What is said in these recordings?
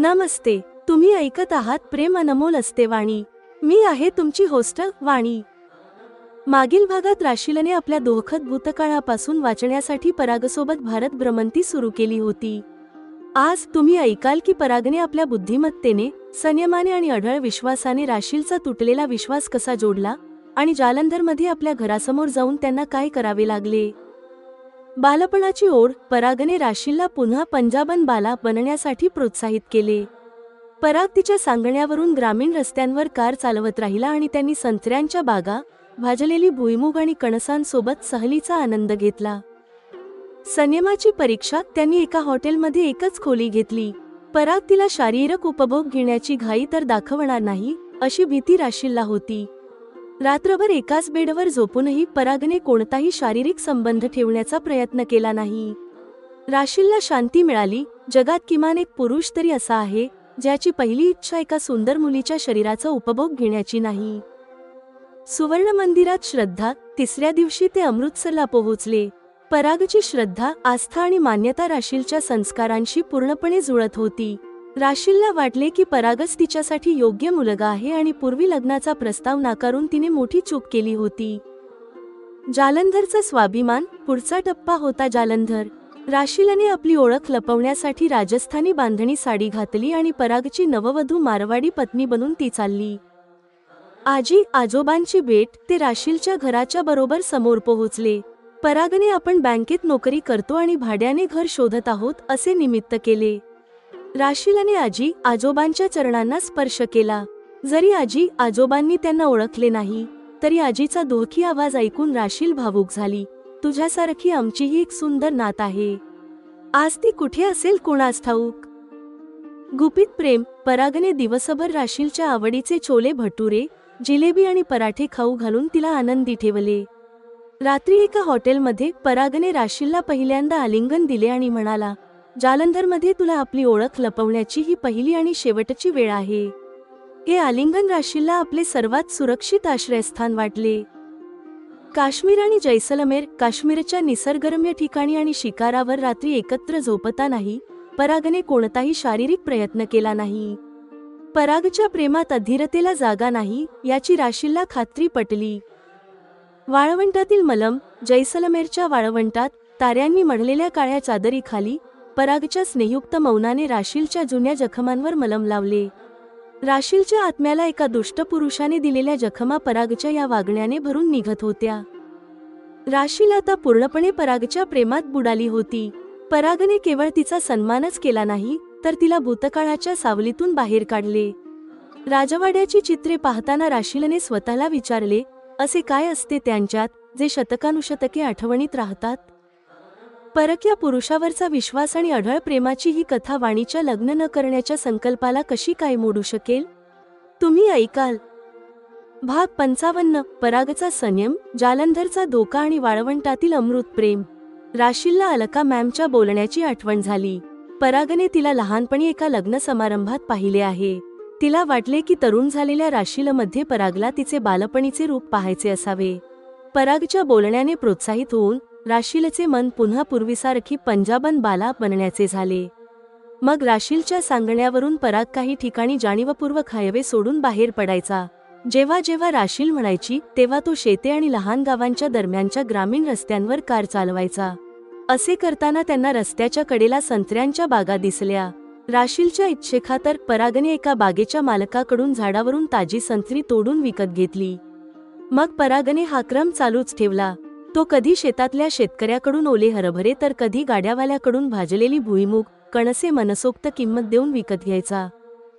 नमस्ते. तुम्ही ऐकत आहात प्रेम अनमोल असते वाणी. मी आहे तुमची होस्ट वाणी. मागील भागात राशीलने आपल्या दुःखद भूतकाळापासून वाचण्यासाठी परागसोबत भारत भ्रमंती सुरू केली होती. आज तुम्ही ऐकाल की परागने आपल्या बुद्धिमत्तेने, संयमाने आणि अढळ विश्वासाने राशीलचा तुटलेला विश्वास कसा जोडला आणि जालंधरमध्ये आपल्या घरासमोर जाऊन त्यांना काय करावे लागले. बालपणाची ओढ. परागने राशीलला पुन्हा पंजाबन बाला बनण्यासाठी प्रोत्साहित केले. पराग तिच्या सांगण्यावरून ग्रामीण रस्त्यांवर कार चालवत राहिला आणि त्यांनी संत्र्यांच्या बागा, भाजलेली भुईमुग आणि कणसांसोबत सहलीचा आनंद घेतला. संयमाची परीक्षा. त्यांनी एका हॉटेलमध्ये एकच खोली घेतली. पराग तिला शारीरिक उपभोग घेण्याची घाई तर दाखवणार नाही अशी भीती राशीलला होती. रात्रभर एकाच बेडवर झोपूनही परागने कोणताही शारीरिक संबंध ठेवण्याचा प्रयत्न केला नाही. राशीलला शांती मिळाली. जगात किमान एक पुरुष तरी असा आहे ज्याची पहिली इच्छा एका सुंदर मुलीच्या शरीराचा उपभोग घेण्याची नाही. सुवर्ण मंदिरात श्रद्धा. तिसऱ्या दिवशी ते अमृतसरला पोहोचले. परागची श्रद्धा, आस्था आणि मान्यता राशीलच्या संस्कारांशी पूर्णपणे जुळत होती. राशीलला वाटले की परागच तिच्यासाठी योग्य मुलगा आहे आणि पूर्वी लग्नाचा प्रस्ताव नाकारून तिने मोठी चूक केली होती. जालंधरचा स्वाभिमान. पुढचा टप्पा होता जालंधर. राशीलने आपली ओळख लपवण्यासाठी राजस्थानी बांधणी साडी घातली आणि परागची नववधू मारवाडी पत्नी बनून ती चालली. आजी आजोबांची भेट. ते राशीलच्या घराच्या बरोबर समोर पोहोचले. परागने आपण बँकेत नोकरी करतो आणि भाड्याने घर शोधत आहोत असे निमित्त केले. राशीलने आजी आजोबांच्या चरणांना स्पर्श केला. जरी आजी आजोबांनी त्यांना ओळखले नाही तरी आजीचा दुःखी आवाज ऐकून राशील भावूक झाली. तुझ्यासारखी आमचीही एक सुंदर नात आहे. आज ती कुठे असेल कुणास ठाऊक. गुपित प्रेम. परागने दिवसभर राशीलच्या आवडीचे छोले भटुरे, जिलेबी आणि पराठे खाऊ घालून तिला आनंदी ठेवले. रात्री एका हॉटेलमध्ये परागने राशीलला पहिल्यांदा आलिंगन दिले आणि म्हणाला, जालंधरमध्ये तुला आपली ओळख लपवण्याची ही पहिली आणि शेवटची वेळ आहे. हे आलिंगन राशीलला आपले सर्वात सुरक्षित आश्रयस्थान वाटले. काश्मीर आणि जैसलमेर. काश्मीरच्या निसर्गरम्य ठिकाणी आणि शिकारावर रात्री एकत्र झोपतानाही परागने कोणताही शारीरिक प्रयत्न केला नाही. परागच्या प्रेमात अधीरतेला जागा नाही याची राशीलला खात्री पटली. वाळवंटातील मलम. जैसलमेरच्या वाळवंटात ताऱ्यांनी मढलेल्या काळ्या चादरीखाली परागच्या स्नेहयुक्त मौनाने राशीलच्या जुन्या जखमांवर मलम लावले. राशीलच्या आत्म्याला एका दुष्ट पुरुषाने दिलेल्या जखमा परागच्या या वागण्याने भरून निघत होत्या. राशील आता पूर्णपणे परागच्या प्रेमात बुडाली होती. परागने केवळ तिचा सन्मानच केला नाही तर तिला भूतकाळाच्या सावलीतून बाहेर काढले. राजवाड्याची चित्रे पाहताना राशीलने स्वतःला विचारले, असे काय असते त्यांच्यात जे शतकानुशतके आठवणीत राहतात. परक्या पुरुषावरचा विश्वास आणि अढळ प्रेमाची ही कथा वाणीच्या लग्न न करण्याच्या संकल्पाला कशी काय मोडू शकेल. तुम्ही ऐकाल. भाग 55. परागचा संयम. जालंधरचा धोका आणि वाळवंटातील अमृत प्रेम. राशीलला अलका मॅमच्या बोलण्याची आठवण झाली. परागने तिला लहानपणी एका लग्न समारंभात पाहिले आहे. तिला वाटले की तरुण झालेल्या राशीलमध्ये परागला तिचे बालपणीचे रूप पाहायचे असावे. परागच्या बोलण्याने प्रोत्साहित होऊन राशीलचे मन पुन्हा पूर्वीसारखी पंजाबन बाला बनण्याचे झाले. मग राशीलच्या सांगण्यावरून पराग काही ठिकाणी जाणीवपूर्वक हायवे सोडून बाहेर पडायचा. जेव्हा जेव्हा राशील म्हणायची तेव्हा तो शेते आणि लहान गावांच्या दरम्यानच्या ग्रामीण रस्त्यांवर कार चालवायचा. असे करताना त्यांना रस्त्याच्या कडेला संत्र्यांच्या बागा दिसल्या. राशीलच्या इच्छेखातर परागने एका बागेच्या मालकाकडून झाडावरून ताजी संत्री तोडून विकत घेतली. मग परागने हा क्रम चालूच ठेवला. तो कधी शेतातल्या शेतकऱ्याकडून ओले हरभरे तर कधी गाड्यावाल्याकडून भाजलेली भुईमुग, कणसे मनसोक्त किंमत देऊन विकत घ्यायचा.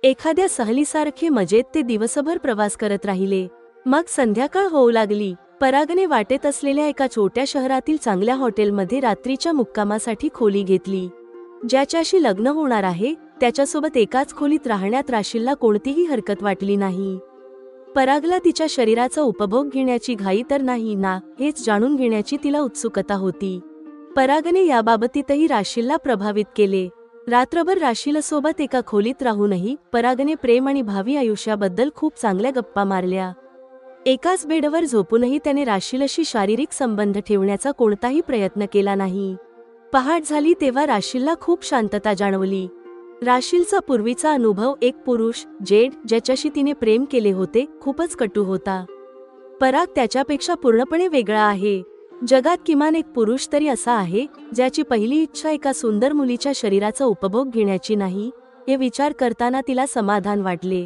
एखाद्या सहलीसारखे मजेत ते दिवसभर प्रवास करत राहिले. मग संध्याकाळ होऊ लागली. परागने वाटेत असलेल्या एका छोट्या शहरातील चांगल्या हॉटेलमध्ये रात्रीच्या मुक्कामासाठी खोली घेतली. ज्याच्याशी लग्न होणार आहे त्याच्यासोबत एकाच खोलीत राहण्यात राशीलला कोणतीही हरकत वाटली नाही. परागला तिच्या शरीराचा उपभोग घेण्याची घाई तर नाही ना हेच जाणून घेण्याची तिला उत्सुकता होती. परागने याबाबतीतही राशीलला प्रभावित केले. रात्रभर राशीलसोबत एका खोलीत राहूनही परागने प्रेम आणि भावी आयुष्याबद्दल खूप चांगल्या गप्पा मारल्या. एकाच बेडवर झोपूनही त्याने राशीलशी शारीरिक संबंध ठेवण्याचा कोणताही प्रयत्न केला नाही. पहाट झाली तेव्हा राशीलला खूप शांतता जाणवली. राशीलचा पूर्वीचा अनुभव, एक पुरुष जेड ज्याच्याशी तिने प्रेम केले होते, खूपच कटू होता. पराग त्याच्यापेक्षा पूर्णपणे वेगळा आहे. जगात किमान एक पुरुष तरी असा आहे ज्याची पहिली इच्छा एका सुंदर मुलीच्या शरीराचा उपभोग घेण्याची नाही, हे विचार करताना तिला समाधान वाटले.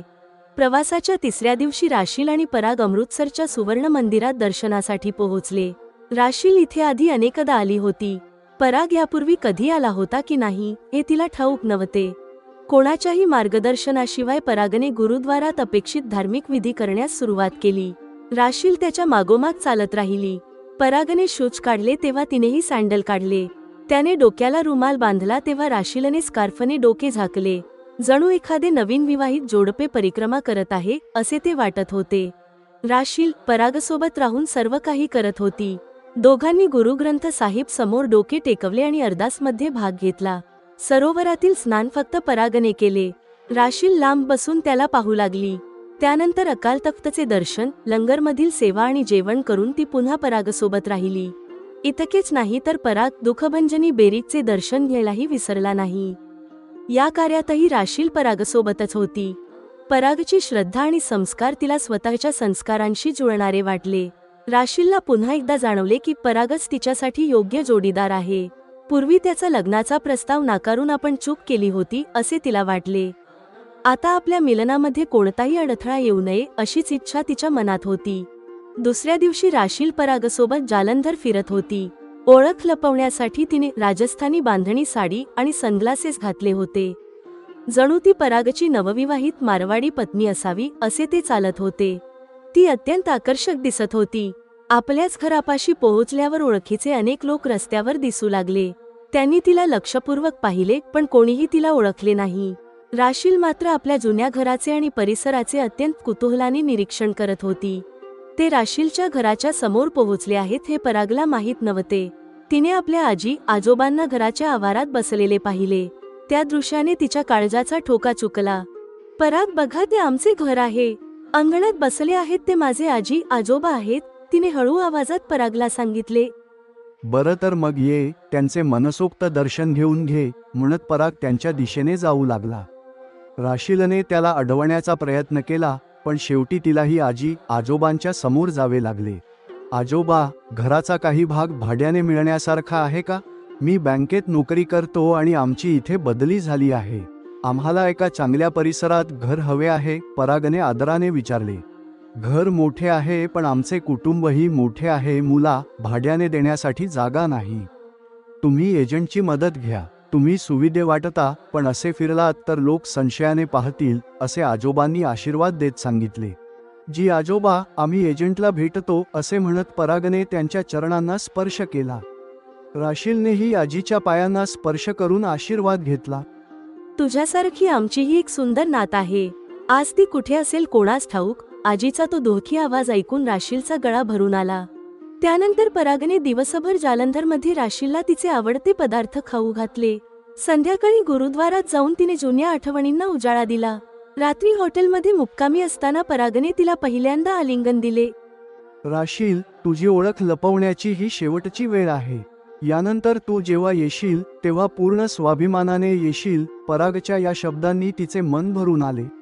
प्रवासाच्या तिसऱ्या दिवशी राशील आणि पराग अमृतसरच्या सुवर्ण मंदिरात दर्शनासाठी पोहोचले. राशील इथे आधी अनेकदा आली होती. पराग यापूर्वी कधी आला होता की नाही हे तिला ठाऊक नव्हते. कोणाच्याही मार्गदर्शनाशिवाय परागने गुरुद्वारात अपेक्षित धार्मिक विधी करण्यास सुरुवात केली. राशील त्याच्या मागोमाग चालत राहिली. परागने शूज काढले तेव्हा तिनेही सँडल काढले. त्याने डोक्याला रुमाल बांधला तेव्हा राशीलने स्कार्फने डोके झाकले. जणू एखादे नवीन विवाहित जोडपे परिक्रमा करत आहे असे ते वाटत होते. राशील परागसोबत राहून सर्व काही करत होती. दोघांनी गुरुग्रंथ साहिब समोर डोके टेकवले आणि अरदासमध्ये भाग घेतला. सरोवरातील स्नान फक्त परागने केले. राशील लांब बसून त्याला पाहू लागली. त्यानंतर अकाल तख्तचे दर्शन, लंगरमधील सेवा आणि जेवण करून ती पुन्हा परागसोबत राहिली. इतकेच नाही तर पराग दुःखभंजनी बेरीजचे दर्शन घ्यायलाही विसरला नाही. या कार्यातही राशील परागसोबतच होती. परागची श्रद्धा आणि संस्कार तिला स्वतःच्या संस्कारांशी जुळणारे वाटले. राशीलला पुन्हा एकदा जाणवले की परागच तिच्यासाठी योग्य जोडीदार आहे. पूर्वी त्याचा लग्नाचा प्रस्ताव नाकारून आपण चूक केली होती असे तिला वाटले. आता आपल्या मिलनामध्ये कोणताही अडथळा येऊ नये अशीच इच्छा तिच्या मनात होती. दुसऱ्या दिवशी राशील परागसोबत जालंधर फिरत होती. ओळख लपवण्यासाठी तिने राजस्थानी बांधणी साडी आणि सनग्लासेस घातले होते. जणू ती परागची नवविवाहित मारवाडी पत्नी असावी असे ते चालत होते. ती अत्यंत आकर्षक दिसत होती. आपल्याच घरापाशी पोहोचल्यावर ओळखीचे अनेक लोक रस्त्यावर दिसू लागले. त्यांनी तिला लक्षपूर्वक पाहिले पण कोणीही तिला ओळखले नाही. राशील मात्र आपल्या जुन्या घराचे आणि परिसराचे अत्यंत कुतूहलाने निरीक्षण करत होती. ते राशीलच्या घराच्या समोर पोहोचले आहेत हे परागला माहीत नव्हते. तिने आपल्या आजी आजोबांना घराच्या आवारात बसलेले पाहिले. त्या दृश्याने तिच्या काळजाचा ठोका चुकला. पराग, बघा, ते आमचे घर आहे. अंगणात बसले आहेत ते माझे आजी आजोबा आहेत, तिने हळू आवाजात परागला सांगितले. बरं, तर मग ये, त्यांचे मनसोक्त दर्शन घेऊन घे, म्हणत पराग त्यांच्या दिशेने जाऊ लागला. राशीलने त्याला अडवण्याचा प्रयत्न केला पण शेवटी तिलाही आजी आजोबांच्या समोर जावे लागले. आजोबा, घराचा काही भाग भाड्याने मिळण्यासारखा आहे का? मी बँकेत नोकरी करतो आणि आमची इथे बदली झाली आहे. आम्हाला एका चांगल्या परिसरात घर हवे आहे, परागने आदराने विचारले. घर मोठे आहे पण आमचे कुटुंबही मोठे आहे. मुला भाड्याने देण्यासाठी जागा नाही. तुम्ही एजंटची मदत घ्या. तुम्ही सुविधे वाटता पण असे फिरलात तर लोक संशयाने पाहतील, असे आजोबांनी आशीर्वाद देत सांगितले. जी आजोबा, आम्ही एजंटला भेटतो, असे म्हणत परागने त्यांच्या चरणांना स्पर्श केला. राशीलनेही आजीच्या पायांना स्पर्श करून आशीर्वाद घेतला. तुझ्यासारखी आमचीही एक सुंदर नात आहे. आज ती कुठे असेल कोणास ठाऊक. आजीचा तो दोखी आवाज ऐकून राशीलचा गळा भरून आला. त्यानंतर परागने दिवसभर जालंधरमध्ये राशीलला तिचे आवडते पदार्थ खाऊ घातले. संध्याकाळी गुरुद्वारात जाऊन तिने जुन्या आठवणींना उजाळा दिला. रात्री हॉटेलमध्ये मुक्कामी असताना परागने तिला पहिल्यांदा आलिंगन दिले. राशील, तुझी ओळख लपवण्याची ही शेवटची वेळ आहे. यानंतर तू जेव्हा येशील तेव्हा पूर्ण स्वाभिमानाने येशील. परागच्या या शब्दांनी तिचे मन भरून आले.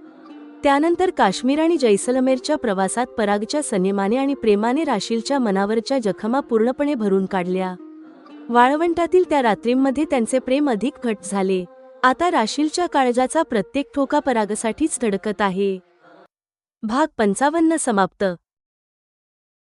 त्यानंतर काश्मीर आणि जैसलमेरच्या प्रवासात परागच्या संयमाने आणि प्रेमाने राशीलच्या मनावरच्या जखमा पूर्णपणे भरून काढल्या. वाळवंटातील त्या रात्रींमध्ये त्यांचे प्रेम अधिक घट्ट झाले. आता राशीलच्या काळजाचा प्रत्येक ठोका परागसाठीच धडकत आहे. भाग 55 समाप्त.